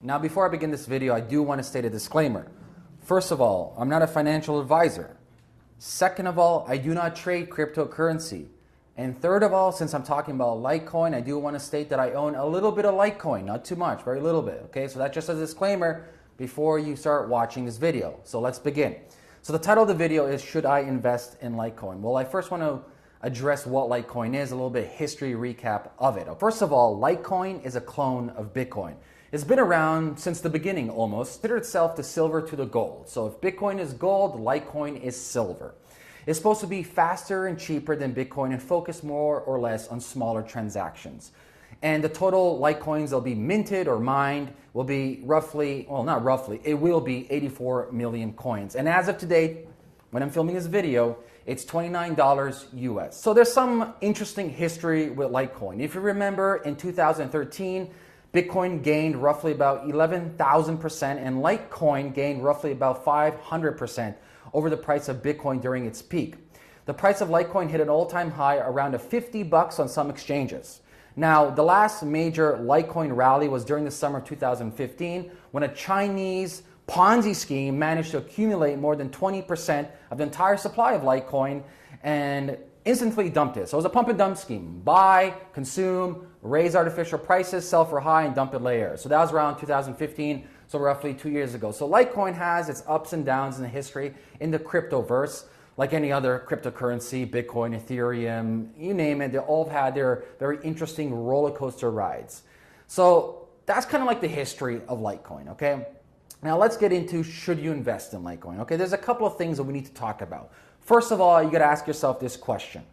Now, before I begin this video, I do want to state a disclaimer. First of all, I'm not a financial advisor. Second of all, I do not trade cryptocurrency. And third of all, since I'm talking about Litecoin, I do want to state that I own a little bit of Litecoin, not too much, very little bit. Okay, so that's just a disclaimer before you start watching this video. So let's begin. So the title of the video is, should I invest in Litecoin? Well, I first want to address what Litecoin is, a little bit history recap of it. First of all, Litecoin is a clone of Bitcoin. It's been around since the beginning almost. Consider itself the silver to the gold. So if Bitcoin is gold, Litecoin is silver. It's supposed to be faster and cheaper than Bitcoin and focus more or less on smaller transactions. And the total Litecoins that'll be minted or mined will be roughly, well, not roughly, it will be 84 million coins. And as of today, when I'm filming this video, it's $29 US. So there's some interesting history with Litecoin. If you remember, in 2013, Bitcoin gained roughly about 11,000% and Litecoin gained roughly about 500% over the price of Bitcoin during its peak. The price of Litecoin hit an all-time high around $50 on some exchanges. Now, the last major Litecoin rally was during the summer of 2015 when a Chinese Ponzi scheme managed to accumulate more than 20% of the entire supply of Litecoin and instantly dumped it. So it was a pump and dump scheme. Buy, consume, raise artificial prices, sell for high, and dump it later. So that was around 2015, so roughly 2 years ago. So Litecoin has its ups and downs in the history in the cryptoverse, like any other cryptocurrency, Bitcoin, Ethereum, you name it. They all have had their very interesting roller coaster rides. So that's kind of like the history of Litecoin, okay? Now let's get into, should you invest in Litecoin? Okay, there's a couple of things that we need to talk about. First of all, you got to ask yourself this question.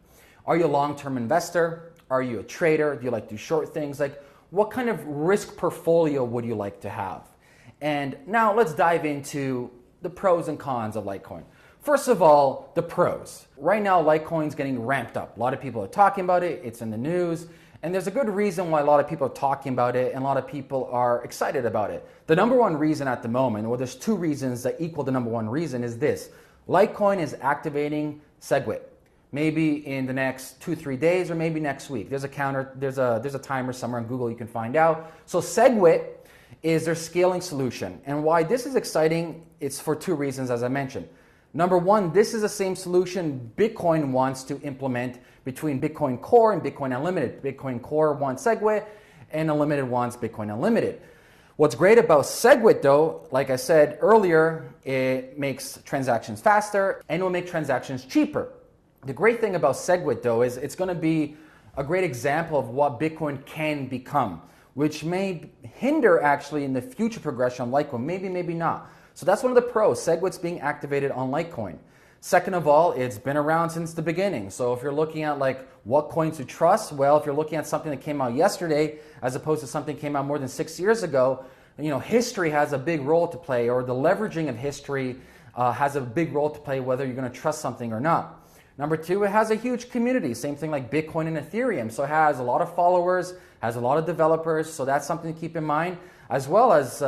Are you a long-term investor? Are you a trader? Do you like to do short things? Like, what kind of risk portfolio would you like to have? And now let's dive into the pros and cons of Litecoin. First of all, the pros. Right now, Litecoin's getting ramped up. A lot of people are talking about it. It's in the news. And there's a good reason why a lot of people are talking about it and a lot of people are excited about it. The number one reason at the moment, or there's two reasons that equal the number one reason, is this. Litecoin is activating scrypt. Maybe in the next 2-3 days or maybe next week. There's a counter, there's a timer somewhere on Google you can find out. So scrypt is their scaling solution. And why this is exciting, it's for two reasons as I mentioned. Number one, this is the same solution Bitcoin wants to implement between Bitcoin Core and Bitcoin Unlimited. Bitcoin Core wants scrypt and Unlimited wants Bitcoin Unlimited. What's great about scrypt though, like I said earlier, it makes transactions faster and it will make transactions cheaper. The great thing about scrypt though is it's going to be a great example of what Bitcoin can become, which may hinder actually in the future progression of Litecoin, maybe not. So that's one of the pros, scrypt's being activated on Litecoin. Second of all, it's been around since the beginning. So if you're looking at like what coins to trust, well, if you're looking at something that came out yesterday as opposed to something that came out more than 6 years ago, you know, history has a big role to play, or the leveraging of history has a big role to play whether you're going to trust something or not. Number two, it has a huge community, same thing like Bitcoin and Ethereum. So it has a lot of followers, has a lot of developers, so that's something to keep in mind. As well as,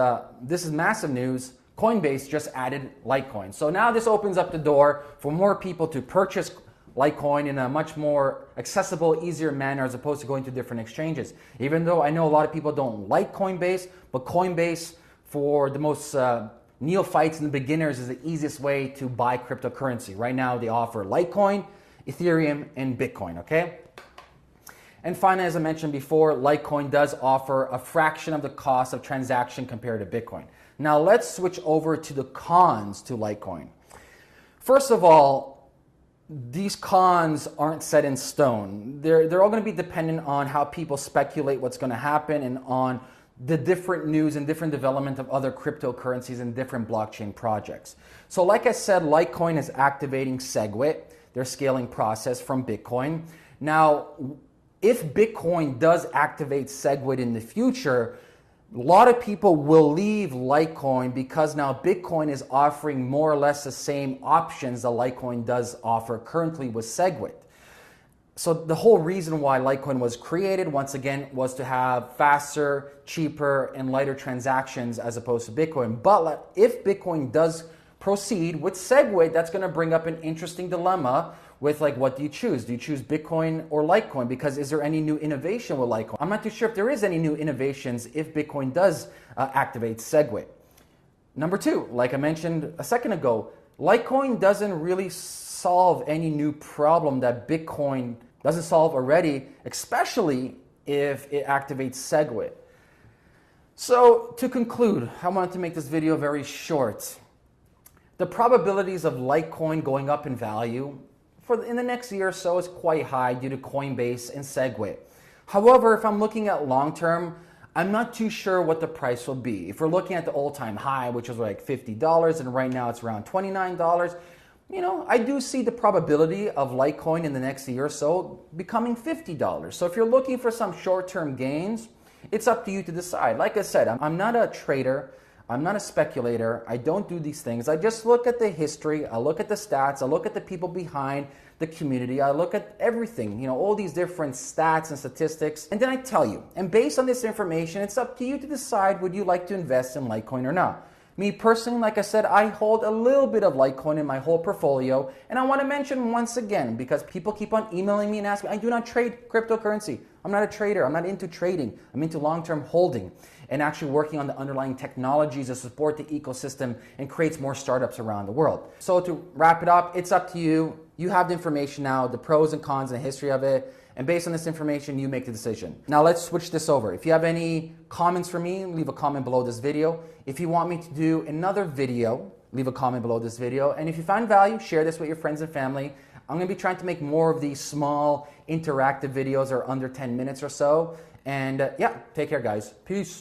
this is massive news, Coinbase just added Litecoin. So now this opens up the door for more people to purchase Litecoin in a much more accessible, easier manner as opposed to going to different exchanges. Even though I know a lot of people don't like Coinbase, but Coinbase for the most neophytes and the beginners is the easiest way to buy cryptocurrency. Right now they offer Litecoin, Ethereum, and Bitcoin, okay? And finally, as I mentioned before, Litecoin does offer a fraction of the cost of transaction compared to Bitcoin. Now let's switch over to the cons to Litecoin. First of all, these cons aren't set in stone. They're all going to be dependent on how people speculate what's going to happen and on the different news and different development of other cryptocurrencies and different blockchain projects. So like I said, Litecoin is activating scrypt, their scaling process from Bitcoin. Now, if Bitcoin does activate scrypt in the future, a lot of people will leave Litecoin because now Bitcoin is offering more or less the same options that Litecoin does offer currently with scrypt. So the whole reason why Litecoin was created, once again, was to have faster, cheaper, and lighter transactions as opposed to Bitcoin. But if Bitcoin does proceed with scrypt, that's going to bring up an interesting dilemma with like, what do you choose? Do you choose Bitcoin or Litecoin? Because is there any new innovation with Litecoin? I'm not too sure if there is any new innovations if Bitcoin does activate SegWit. Number two, like I mentioned a second ago, Litecoin doesn't really solve any new problem that Bitcoin doesn't solve already, especially if it activates SegWit. So to conclude, I wanted to make this video very short. The probabilities of Litecoin going up in value in the next year or so is quite high due to Coinbase and SegWit. However, if I'm looking at long term, I'm not too sure what the price will be. If we're looking at the all-time high, which was like $50, and right now it's around $29, I do see the probability of Litecoin in the next year or so becoming $50. So if you're looking for some short-term gains, it's up to you to decide. Like I said, I'm not a trader. I'm not a speculator. I don't do these things. I just look at the history. I look at the stats. I look at the people behind the community. I look at everything, all these different stats and statistics, and then I tell you. And based on this information, it's up to you to decide would you like to invest in Litecoin or not. Me personally, like I said, I hold a little bit of Litecoin in my whole portfolio, and I want to mention once again, because people keep on emailing me and asking me, I do not trade cryptocurrency. I'm not a trader. I'm not into trading. I'm into long-term holding and actually working on the underlying technologies to support the ecosystem and creates more startups around the world. So to wrap it up, it's up to you. You have the information now, the pros and cons and the history of it. And based on this information, you make the decision. Now let's switch this over. If you have any comments for me, leave a comment below this video. If you want me to do another video, leave a comment below this video. And if you find value, share this with your friends and family. I'm going to be trying to make more of these small interactive videos or under 10 minutes or so. And yeah, take care guys. Peace.